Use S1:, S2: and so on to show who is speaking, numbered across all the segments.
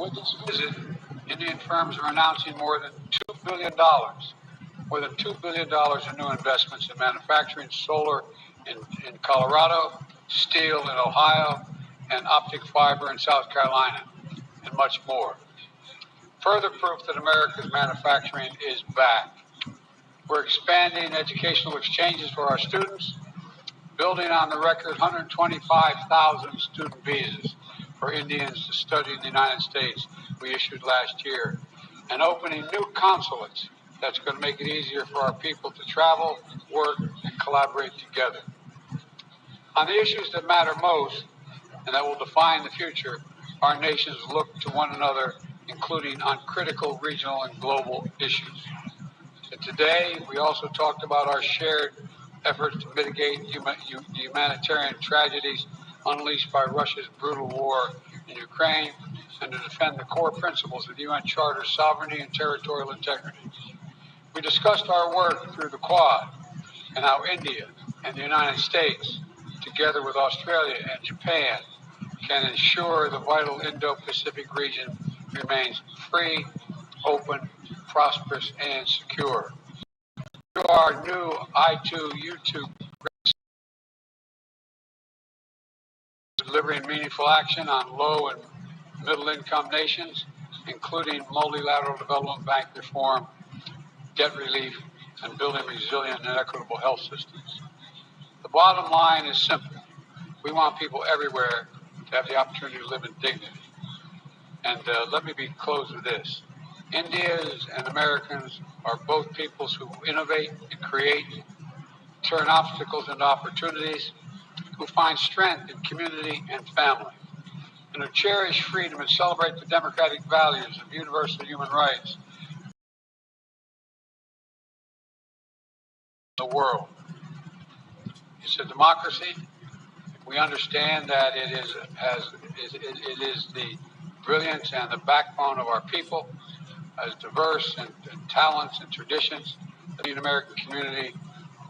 S1: with this visit, Indian firms are announcing more than $2 billion in new investments in manufacturing, solar in Colorado, steel in Ohio, and optic fiber in South Carolina, and much more. Further proof that America's manufacturing is back. We're expanding educational exchanges for our students, building on the record 125,000 student visas for Indians to study in the United States we issued last year, and opening new consulates that's going to make it easier for our people to travel, work, and collaborate together. On the issues that matter most and that will define the future, our nations look to one another, including on critical regional and global issues. And today, we also talked about our shared efforts to mitigate humanitarian tragedies unleashed by Russia's brutal war in Ukraine and to defend the core principles of the UN Charter's sovereignty and territorial integrity. We discussed our work through the Quad and how India and the United States, together with Australia and Japan, can ensure the vital Indo-Pacific region remains free, open, prosperous, and secure. Through our new I2U2 delivering meaningful action on low and middle-income nations, including multilateral development bank reform, debt relief, and building resilient and equitable health systems. The bottom line is simple. We want people everywhere to have the opportunity to live in dignity. And let me close with this. Indians and Americans are both peoples who innovate and create, turn obstacles into opportunities, who find strength in community and family, and who cherish freedom and celebrate the democratic values of universal human rights in the world. It's a democracy. We understand that it is the brilliance and the backbone of our people, as diverse and talents and traditions. The Indian American community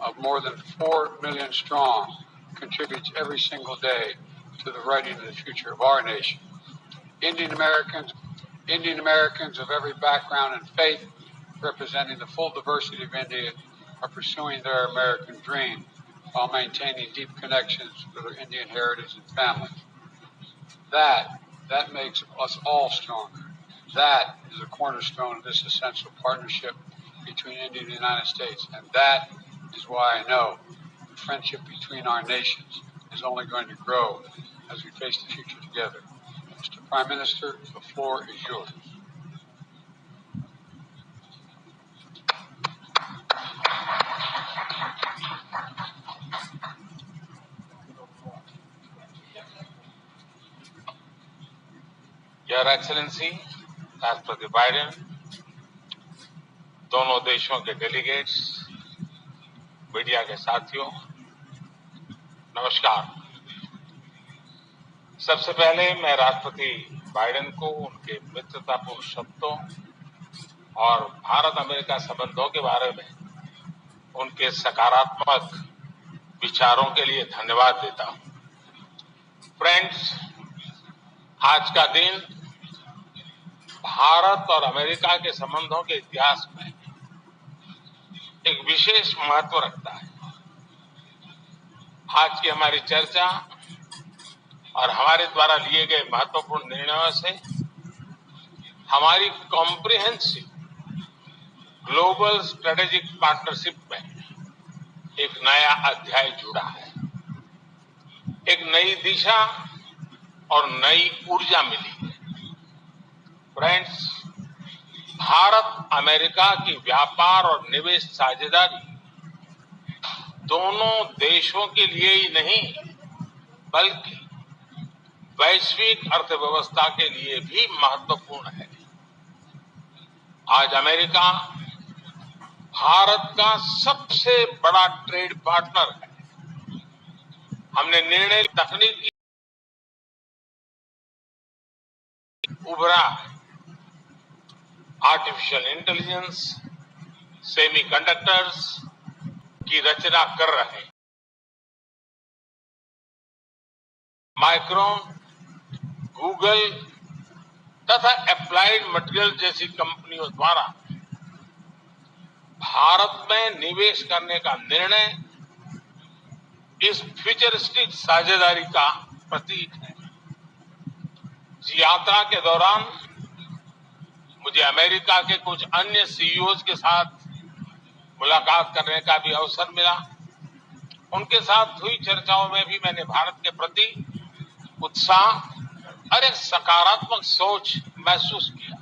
S1: of more than 4 million strong contributes every single day to the writing of the future of our nation. Indian Americans of every background and faith, representing the full diversity of India, are pursuing their American dream while maintaining deep connections with their Indian heritage and families. That makes us all stronger. That is a cornerstone of this essential partnership between India and the United States. And that is why I know the friendship between our nations is only going to grow as we face the future together. Mr. Prime Minister, the floor is yours.
S2: Your Excellency, राष्ट्रपति Biden, दोनों देशों के delegates, media के साथियों, नमस्कार। सबसे पहले मैं राष्ट्रपति बाइडेन को उनके मित्रतापूर्ण शब्दों और भारत अमेरिका संबंधों के बारे में उनके सकारात्मक विचारों के लिए धन्यवाद देता हूं। फ्रेंड्स, आज का दिन भारत और अमेरिका के संबंधों के इतिहास में एक विशेष महत्व रखता है। आज की हमारी चर्चा और हमारे द्वारा लिए गए महत्वपूर्ण निर्णयों से हमारी कॉम्प्रिहेंसिव ग्लोबल स्ट्रेटेजिक पार्टनरशिप में एक नया अध्याय जुड़ा है। एक नई दिशा और नई ऊर्जा मिली है। फ्रेंड्स, भारत अमेरिका की व्यापार और निवेश साझेदारी दोनों देशों के लिए ही नहीं बल्कि वैश्विक अर्थव्यवस्था के लिए भी महत्वपूर्ण है। आज अमेरिका भारत का सबसे बड़ा ट्रेड पार्टनर है। हमने निर्णय तकनीकी उभरा है। आर्टिफिशियल इंटेलिजेंस, सेमीकंडक्टर्स की रचना कर रहे हैं। माइक्रोन, गूगल तथा अप्लाइड मटेरियल जैसी कंपनियों द्वारा भारत में निवेश करने का निर्णय इस फ्यूचरिस्टिक साझेदारी का प्रतीक है। इस यात्रा के दौरान मुझे अमेरिका के कुछ अन्य सीईओज के साथ मुलाकात करने का भी अवसर मिला। उनके साथ हुई चर्चाओं में भी मैंने भारत के प्रति उत्साह और एक सकारात्मक सोच महसूस किया।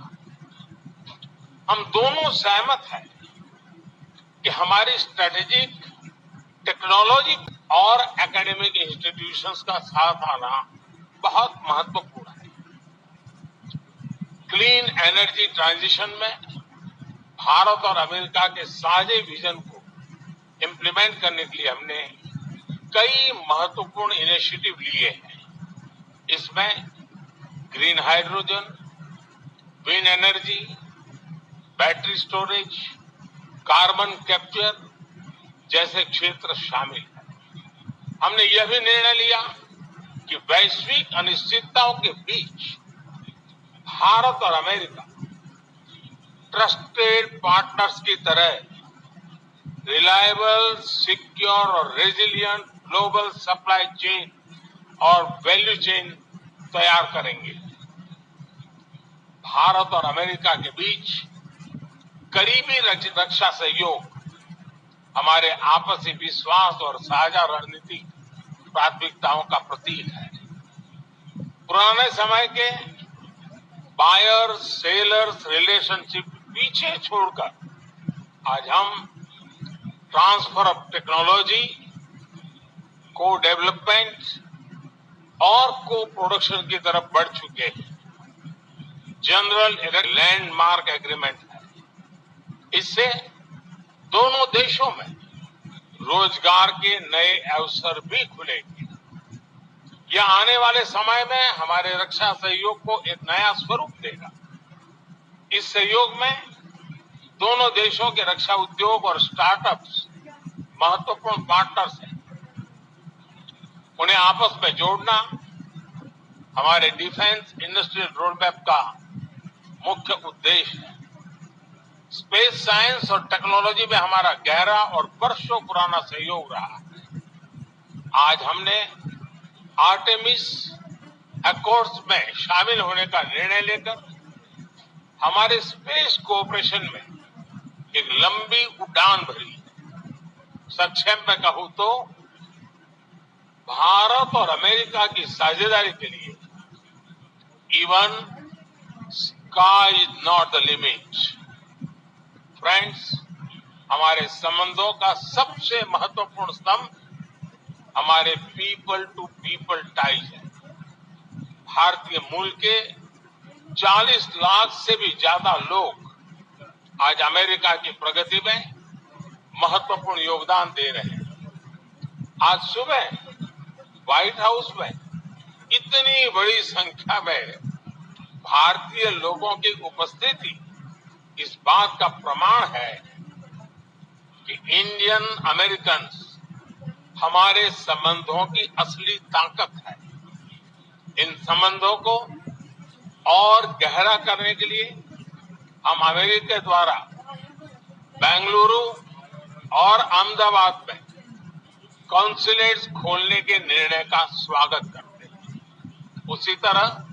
S2: हम दोनों सहमत हैं कि हमारी स्ट्रेटेजिक, टेक्नोलॉजी और एकेडमिक इंस्टीट्यूशंस का साथ आना बहुत महत्वपूर्ण है। क्लीन एनर्जी ट्रांजिशन में भारत और अमेरिका के साझे विजन को इम्प्लीमेंट करने के लिए हमने कई महत्वपूर्ण इनिशिएटिव लिए हैं। इसमें green hydrogen, wind energy, battery storage, carbon capture जैसे क्षेत्र शामिल हैं। हमने यह भी निर्णय लिया कि वैश्विक अनिश्चितताओं के बीच भारत और अमेरिका ट्रस्टेड पार्टनर्स की तरह रिलायबल, सिक्योर और रेजिलिएंट ग्लोबल सप्लाई चेन और वैल्यू चेन तैयार करेंगे। भारत और अमेरिका के बीच करीबी रक्षा सहयोग हमारे आपसी विश्वास और साझा रणनीतिक प्राथमिकताओं का प्रतीक है। पुराने समय के बायर सेलर्स रिलेशनशिप पीछे छोड़कर आज हम ट्रांसफर ऑफ टेक्नोलॉजी, को डेवलपमेंट और को प्रोडक्शन की तरफ बढ़ चुके हैं। जनरल लैंडमार्क एग्रीमेंट है। इससे दोनों देशों में रोजगार के नए अवसर भी खुलेंगे। यह आने वाले समय में हमारे रक्षा सहयोग को एक नया स्वरूप देगा। इस सहयोग में दोनों देशों के रक्षा उद्योग और स्टार्टअप्स महत्वपूर्ण पार्टनर्स हैं। उन्हें आपस में जोड़ना हमारे डिफेंस इंडस्ट्रियल रोडमैप का मुख्य उद्देश्य है। स्पेस साइंस और टेक्नोलॉजी में हमारा गहरा और वर्षों पुराना सहयोग रहा है। आज हमने आर्टेमिस अकॉर्ड्स में शामिल होने का निर्णय लेकर हमारे स्पेस कोऑपरेशन में एक लंबी उड़ान भरी। संक्षेप में कहूं तो भारत और अमेरिका की साझेदारी के लिए even sky is not the limit. Friends, हमारे संबंधों का सबसे महत्वपूर्ण स्तंभ हमारे पीपल टू पीपल टाइज है। भारतीय मूल के 40 लाख से भी ज्यादा लोग आज अमेरिका की प्रगति में महत्वपूर्ण योगदान दे रहे हैं। आज सुबह व्हाइट हाउस में इतनी बड़ी संख्या में भारतीय लोगों की उपस्थिति इस बात का प्रमाण है कि इंडियन अमेरिकन हमारे संबंधों की असली ताकत है। इन संबंधों को और गहरा करने के लिए हम अमेरिका द्वारा बेंगलुरु और अहमदाबाद में कॉन्सुलेट्स खोलने के निर्णय का स्वागत करते हैं। उसी तरह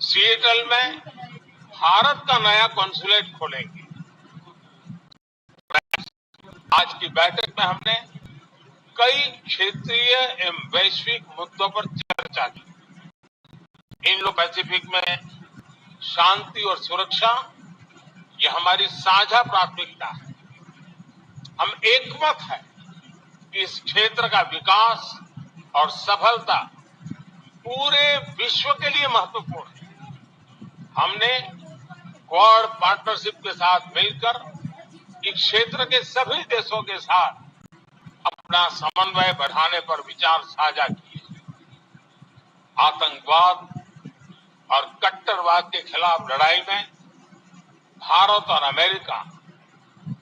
S2: सिएटल में भारत का नया कॉन्सुलेट खोलेंगे। आज की बैठक में हमने कई क्षेत्रीय एवं वैश्विक मुद्दों पर चर्चा की। इंडो पैसिफिक में शांति और सुरक्षा यह हमारी साझा प्राथमिकता है। हम एकमत हैं कि इस क्षेत्र का विकास और सफलता पूरे विश्व के लिए महत्वपूर्ण है। हमने क्वाड पार्टनरशिप के साथ मिलकर इस क्षेत्र के सभी देशों के साथ अपना समन्वय बढ़ाने पर विचार साझा किए। आतंकवाद और कट्टरवाद के खिलाफ लड़ाई में भारत और अमेरिका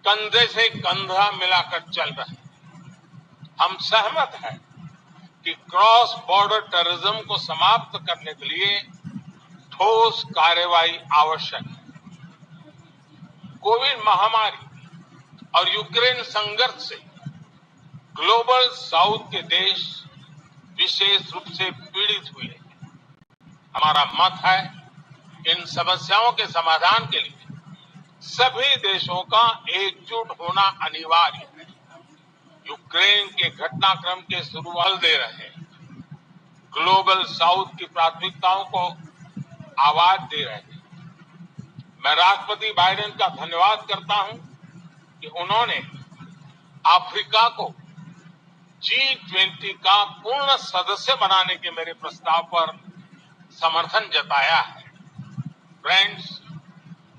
S2: कंधे से कंधा मिलाकर चल रहे हैं। हम सहमत हैं कि क्रॉस बॉर्डर टेररिज्म को समाप्त करने के लिए ठोस कार्रवाई आवश्यक है। कोविड महामारी और यूक्रेन संघर्ष से ग्लोबल साउथ के देश विशेष रूप से पीड़ित हुए हैं। हमारा मत है इन समस्याओं के समाधान के लिए सभी देशों का एकजुट होना अनिवार्य है। यूक्रेन के घटनाक्रम के शुरुआत दे रहे हैं, ग्लोबल साउथ की प्राथमिकताओं को आवाज दे रहे हैं। मैं राष्ट्रपति बाइडेन का धन्यवाद करता हूं कि उन्होंने अफ्रीका को G20 का पूर्ण सदस्य बनाने के मेरे प्रस्ताव पर समर्थन जताया है। फ्रेंड्स,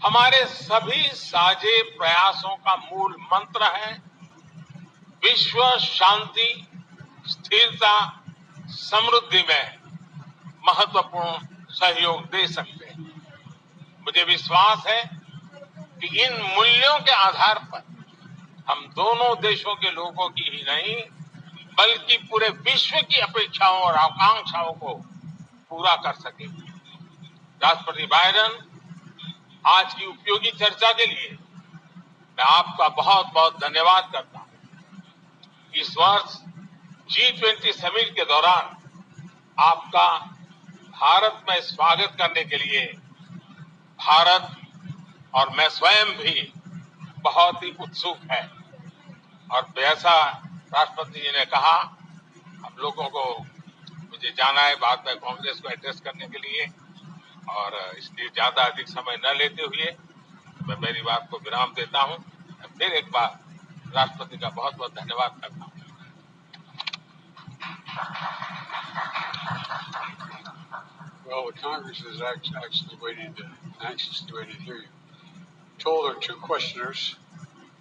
S2: हमारे सभी साझे प्रयासों का मूल मंत्र है विश्व शांति, स्थिरता, समृद्धि में महत्वपूर्ण सहयोग दे सकते हैं। मुझे विश्वास है कि इन मूल्यों के आधार पर हम दोनों देशों के लोगों की ही नहीं बल्कि पूरे विश्व की अपेक्षाओं और आकांक्षाओं को पूरा कर सकेंगे। राष्ट्रपति बाइडेन, आज की उपयोगी चर्चा के लिए मैं आपका बहुत बहुत धन्यवाद करता हूं। इस वर्ष G20 समिट के दौरान आपका भारत में स्वागत करने के लिए भारत और मैं स्वयं भी बहुत ही उत्सुक है। और जैसा राष्ट्रपति जी ने कहा, हम लोगों को मुझे जाना है बाद में कांग्रेस को एड्रेस करने के लिए, और इसलिए ज्यादा अधिक समय न लेते हुए मैं मेरी बात को विराम देता हूं। फिर एक बार राष्ट्रपति का बहुत बहुत धन्यवाद करता हूं।
S1: Well, the Congress is anxiously waiting to hear you. Told there are two questioners,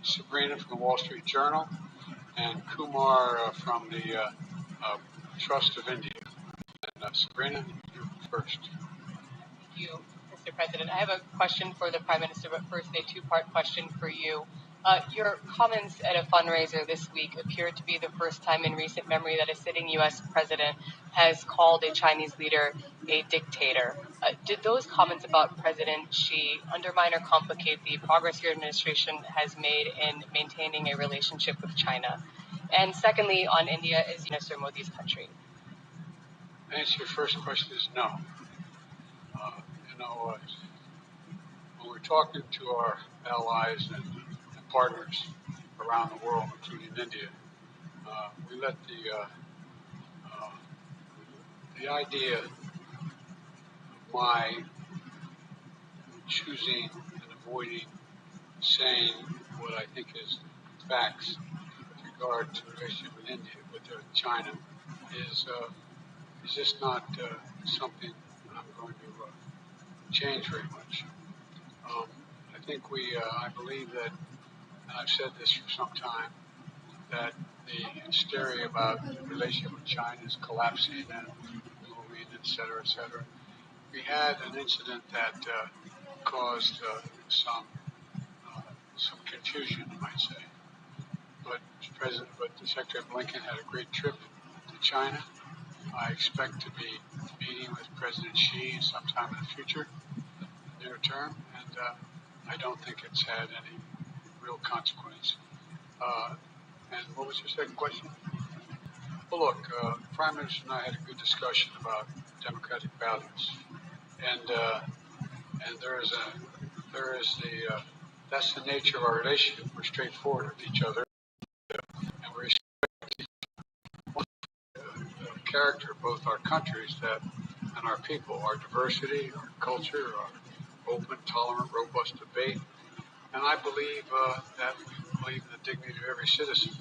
S1: Sabrina from the Wall Street Journal and Kumar from the Trust of India. And Sabrina, you're first.
S3: Thank you, Mr. President. I have a question for the Prime Minister, but first a two-part question for you. Your comments at a fundraiser this week appear to be the first time in recent memory that a sitting U.S. president has called a Chinese leader a dictator. Did those comments about President Xi undermine or complicate the progress your administration has made in maintaining a relationship with China? And secondly, on India, is Mr. Modi's country?
S1: The answer to your first question is no. When we're talking to our allies and partners around the world, including India, we let the idea of my choosing and avoiding saying what I think is facts with regard to the relationship with India, with China, is just not something I'm going to change very much. I think I believe that, and I've said this for some time, that the hysteria about the relationship with China is collapsing and moving, et cetera, et cetera. We had an incident that caused some confusion, you might say. But the Secretary Blinken had a great trip to China. I expect to be meeting with President Xi sometime in the future, near term, and I don't think it's had any real consequence. And what was your second question? Well, look, the Prime Minister and I had a good discussion about democratic values, and that's the nature of our relationship. We're straightforward with each other, and we respect the character of both our countries and our people, our diversity, our culture, our open, tolerant, robust debate. And I believe that we believe in the dignity of every citizen.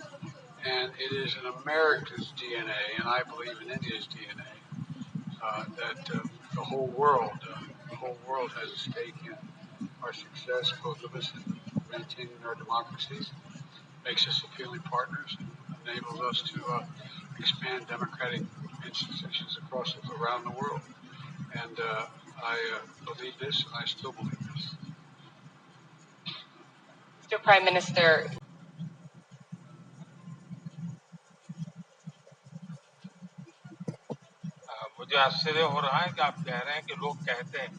S1: And it is in America's DNA, and I believe in India's DNA, that the whole world has a stake in our success, both of us, in maintaining our democracies, makes us appealing partners, and enables us to expand democratic institutions around the world. And I believe this, and I still believe this.
S3: Mr. Prime Minister,
S2: मुझे आश्चर्य हो रहा है कि आप कह रहे हैं कि लोग कहते हैं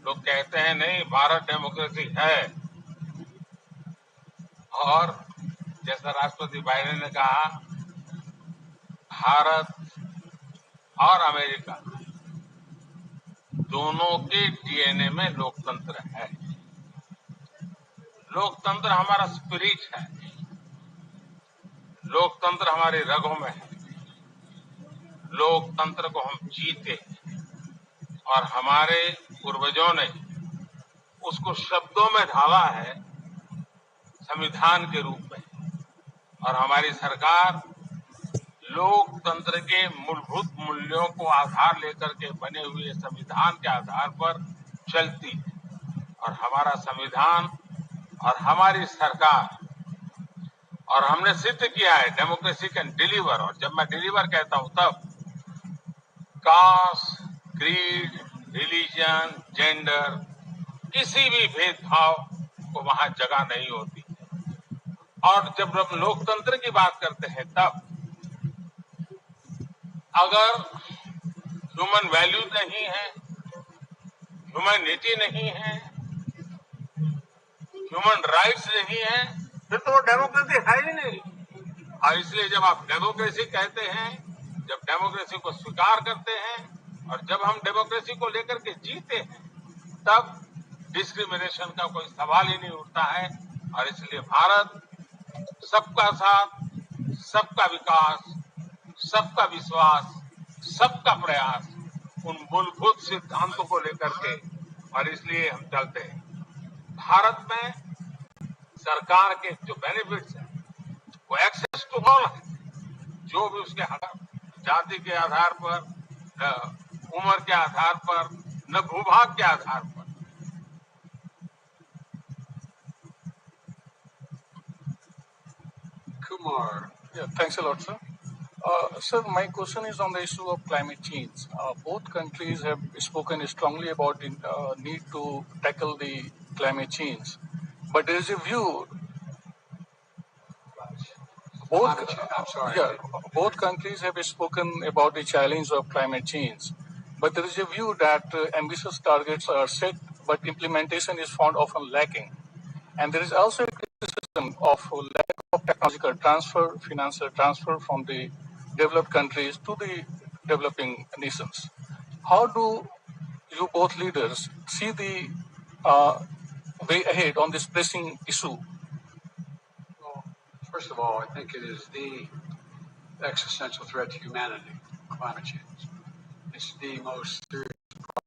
S2: लोग कहते हैं नहीं भारत डेमोक्रेसी है, और जैसा राष्ट्रपति बाइडेन ने कहा, भारत और अमेरिका दोनों के डीएनए में लोकतंत्र है। लोकतंत्र हमारा स्पिरिट है, लोकतंत्र हमारी रगों में है, लोकतंत्र को हम जीते हैं और हमारे पूर्वजों ने उसको शब्दों में ढाला है संविधान के रूप में, और हमारी सरकार लोकतंत्र के मूलभूत मूल्यों को आधार लेकर के बने हुए संविधान के आधार पर चलती है। और हमारा संविधान और हमारी सरकार, और हमने सिद्ध किया है डेमोक्रेसी कैन डिलीवर, और जब मैं डिलीवर कहता हूं तब कास्ट, क्रीड, रिलीजन, जेंडर, किसी भी भेदभाव को वहां जगह नहीं होती। और जब हम लोकतंत्र की बात करते हैं तब अगर ह्यूमन वैल्यू नहीं है, ह्यूमैनिटी नहीं है, ह्यूमन राइट्स नहीं है, फिर तो वो डेमोक्रेसी है ही नहीं। और इसलिए जब आप डेमोक्रेसी कहते हैं, जब डेमोक्रेसी को स्वीकार करते हैं और जब हम डेमोक्रेसी को लेकर के जीते हैं, तब डिस्क्रिमिनेशन का कोई सवाल ही नहीं उठता है। और इसलिए भारत सबका साथ, सबका विकास, सबका विश्वास, सबका प्रयास, उन मूलभूत सिद्धांतों को लेकर के, और इसलिए हम चलते हैं। भारत में सरकार के जो बेनिफिट्स हैं वो एक्सेस टू ऑल है, जो भी उसके जाति के आधार पर, न उम्र के आधार पर, न भूभाग के आधार पर।
S1: Kumar.
S4: Yeah, thanks a lot, sir. Sir, my question is on the issue of climate change. Both countries have spoken strongly about the need to tackle the climate change, but there is a view.
S1: I'm sorry.
S4: Yeah, both countries have spoken about the challenge of climate change, but there is a view that ambitious targets are set, but implementation is found often lacking. And there is also a criticism of lack of technological transfer, financial transfer from the developed countries to the developing nations. How do you both leaders see the way ahead on this pressing issue?
S1: Well, first of all, I think it is the existential threat to humanity, climate change. It's the most serious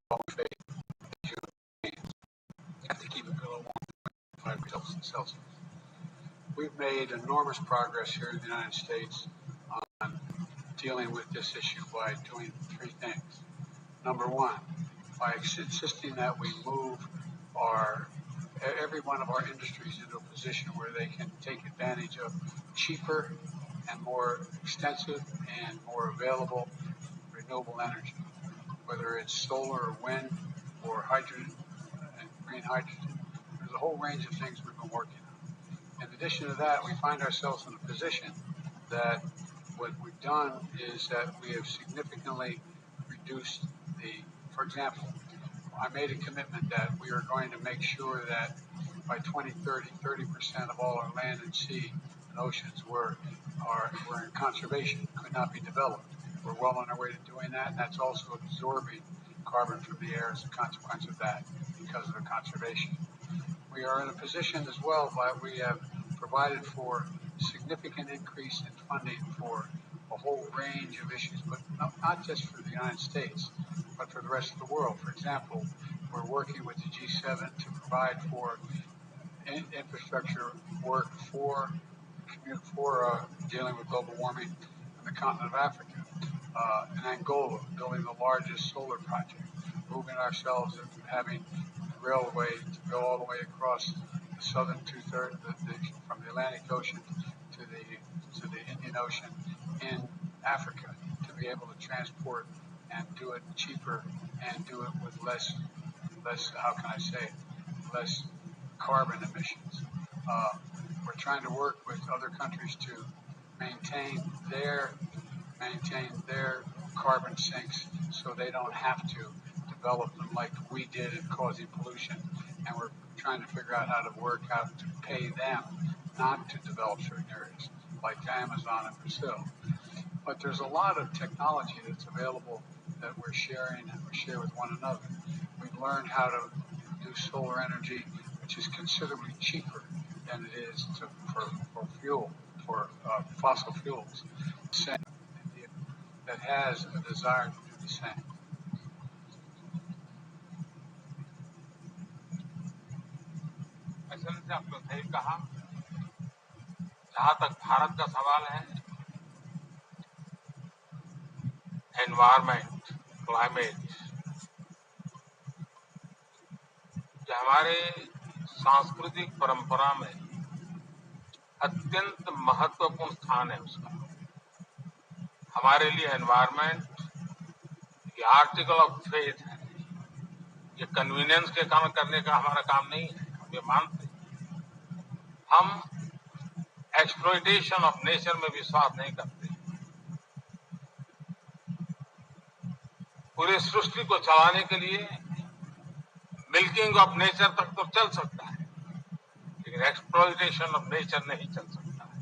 S1: problem we face as human beings. We have to keep it below 1.5 degrees Celsius. We've made enormous progress here in the United States on dealing with this issue by doing three things. Number one, by insisting that we move every one of our industries into a position where they can take advantage of cheaper and more extensive and more available renewable energy, whether it's solar or wind or hydrogen and green hydrogen. There's a whole range of things we've been working on. In addition to that, we find ourselves in a position that what we've done is that we have significantly reduced for example, I made a commitment that we are going to make sure that by 2030, 30% of all our land and sea and oceans were in conservation, could not be developed. We're well on our way to doing that, and that's also absorbing carbon from the air as a consequence of that because of the conservation. We are in a position as well that we have provided for significant increase in funding for a whole range of issues, but not just for the United States, but for the rest of the world. For example, we're working with the G7 to provide for infrastructure work for dealing with global warming in the continent of Africa. In Angola, building the largest solar project, moving ourselves and having the railway to go all the way across the southern two-thirds from the Atlantic Ocean to the Indian Ocean in Africa, to be able to transport and do it cheaper and do it with less how can I say, less carbon emissions. We're trying to work with other countries to maintain their carbon sinks so they don't have to develop them like we did in causing pollution. And we're trying to figure out how to work out to pay them not to develop certain areas, like Amazon and Brazil. But there's a lot of technology that's available that we're sharing and we share with one another. We've learned how to do solar energy, which is considerably cheaper than it is for fuel, for fossil fuels. Same that has a desire to do the same.
S2: ऐसे में आपने सही कहा। जहां तक भारत का सवाल है, एनवायरमेंट, क्लाइमेट, ये हमारे सांस्कृतिक परंपरा में अत्यंत महत्वपूर्ण स्थान है उसका। हमारे लिए एनवायरमेंट ये आर्टिकल ऑफ फेथ है। ये कन्वीनियंस के काम करने का हमारा काम नहीं है, हम ये मानते हैं। हम एक्सप्लॉयटेशन ऑफ नेचर में विश्वास नहीं करते। पूरे सृष्टि को चलाने के लिए मिल्किंग ऑफ नेचर तक तो चल सकता है, लेकिन एक्सप्लॉयटेशन ऑफ नेचर नहीं चल सकता है।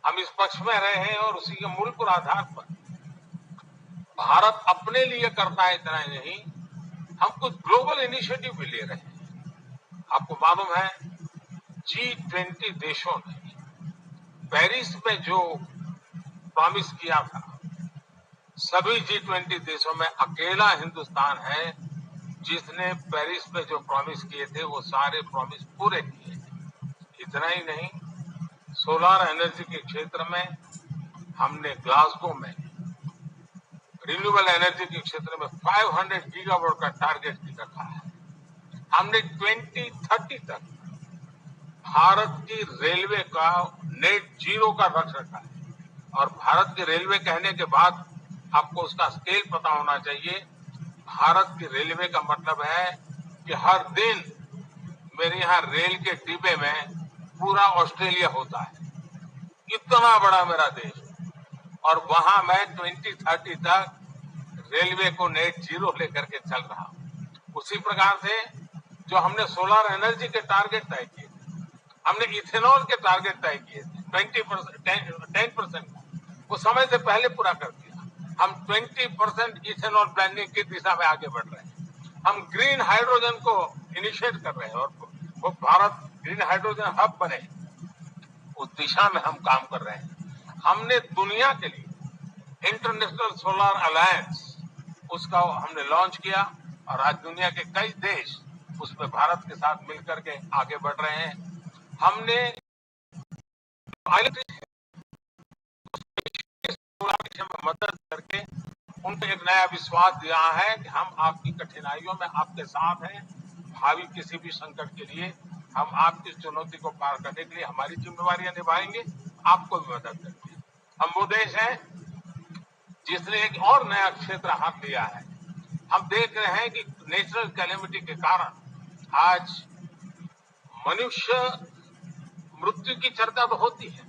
S2: हम इस पक्ष में रहे हैं और उसी के मूलभूत आधार पर भारत अपने लिए करता है, इतना ही नहीं, हम कुछ ग्लोबल इनिशिएटिव भी ले रहे हैं। आपको मालूम है G20 देशों ने पेरिस में जो प्रॉमिस किया था, सभी G20 देशों में अकेला हिंदुस्तान है जिसने पेरिस में जो प्रॉमिस किए थे वो सारे प्रॉमिस पूरे किए। इतना ही नहीं, सोलर एनर्जी के क्षेत्र में हमने ग्लासगो में रिन्यूएबल एनर्जी के क्षेत्र में 500 गीगावाट का टारगेट भी रखा है। हमने 2030 तक भारत की रेलवे का नेट जीरो का लक्ष्य रखा है। और भारत की रेलवे कहने के बाद आपको उसका स्केल पता होना चाहिए। भारत की रेलवे का मतलब है कि हर दिन मेरे यहाँ रेल के डिब्बे में पूरा ऑस्ट्रेलिया होता है। इतना बड़ा मेरा देश, और वहां मैं 2030 तक रेलवे को नेट जीरो लेकर के चल रहा हूं। उसी प्रकार से जो हमने सोलर एनर्जी के टारगेट तय किए, हमने इथेनॉल के टारगेट तय किए थे 10% का, वो समय से पहले पूरा कर दिया। हम 20% इथेनॉल ब्लेंडिंग की दिशा में आगे बढ़ रहे हैं। हम ग्रीन हाइड्रोजन को इनिशिएट कर रहे हैं और वो भारत ग्रीन हाइड्रोजन हब बने, उस दिशा में हम काम कर रहे हैं। हमने दुनिया के लिए इंटरनेशनल सोलर अलायंस उसका हमने लॉन्च किया और आज दुनिया के कई देश उसमें भारत के साथ मिलकर के आगे बढ़ रहे हैं। हमने मदद करके उनको एक नया विश्वास दिया है कि हम आपकी कठिनाइयों में आपके साथ हैं। भावी किसी भी संकट के लिए हम आपकी चुनौती को पार करने के लिए हमारी जिम्मेवारियां निभाएंगे, आपको भी मदद करेंगे। हम वो देश हैं जिसने एक और नया क्षेत्र हाथ लिया है। हम देख रहे हैं कि नेचुरल कैलेमिटी के कारण आज मनुष्य मृत्यु की चर्चा तो होती है,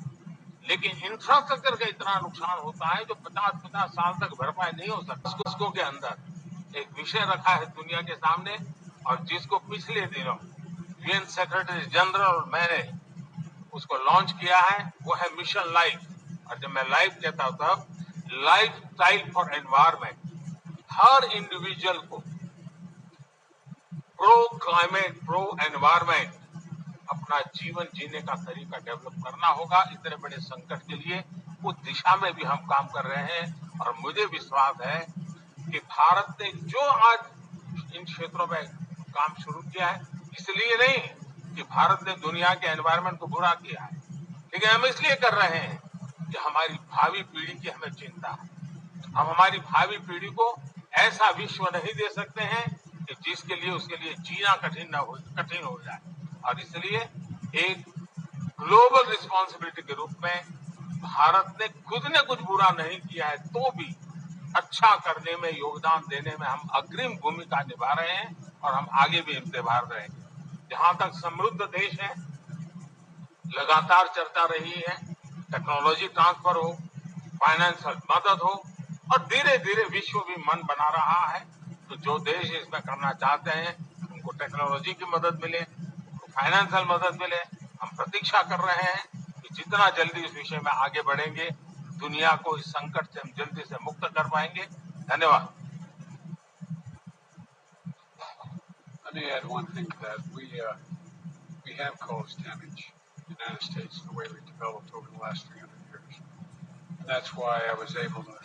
S2: लेकिन इंफ्रास्ट्रक्चर का इतना नुकसान होता है जो 50-50 साल तक भरपाई नहीं हो सकता। उसको के अंदर एक विषय रखा है दुनिया के सामने, और जिसको पिछले दिनों यूएन सेक्रेटरी जनरल और मैंने उसको लॉन्च किया है, वो है मिशन लाइफ। और जब मैं लाइफ कहता हूं तब life style for environment. Her individual को प्रो क्लाइमेट, प्रो एनवायरमेंट अपना जीवन जीने का तरीका डेवलप करना होगा। इतने बड़े संकट के लिए उस दिशा में भी हम काम कर रहे हैं। और मुझे विश्वास है कि भारत ने जो आज इन क्षेत्रों में काम शुरू किया है, इसलिए नहीं कि भारत ने दुनिया के एनवायरमेंट को बुरा किया है, लेकिन हम इसलिए कर रहे हैं कि हमारी भावी पीढ़ी की हमें चिंता है। हम हमारी भावी पीढ़ी को ऐसा विश्व नहीं दे सकते हैं कि जिसके लिए उसके लिए जीना कठिन हो जाए। और इसलिए एक ग्लोबल रिस्पॉन्सिबिलिटी के रूप में भारत ने खुद ने कुछ बुरा नहीं किया है तो भी अच्छा करने में, योगदान देने में हम अग्रिम भूमिका निभा रहे हैं और हम आगे भी निभा रहेंगे। जहां तक समृद्ध देश है, लगातार चर्चा रही है, टेक्नोलॉजी ट्रांसफर हो, फाइनेंशियल मदद हो, और धीरे धीरे विश्व भी मन बना रहा है। तो जो देश इसमें करना चाहते हैं उनको टेक्नोलॉजी की मदद मिले, फाइनेंशियल मदद मिले। हम प्रतीक्षा कर रहे हैं कि जितना जल्दी इस विषय में आगे बढ़ेंगे, दुनिया को इस संकट से हम जल्दी से मुक्त कर पाएंगे। धन्यवाद।
S1: Let me add one thing to that. We have caused damage in the United States the way we developed over the last 300 years. And that's why I was able to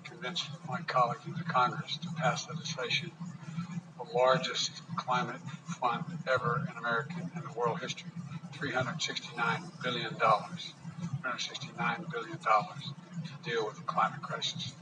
S1: convince my colleagues in the Congress to pass legislation, the largest climate fund ever in American and world history, $369 billion. $369 billion to deal with the climate crisis.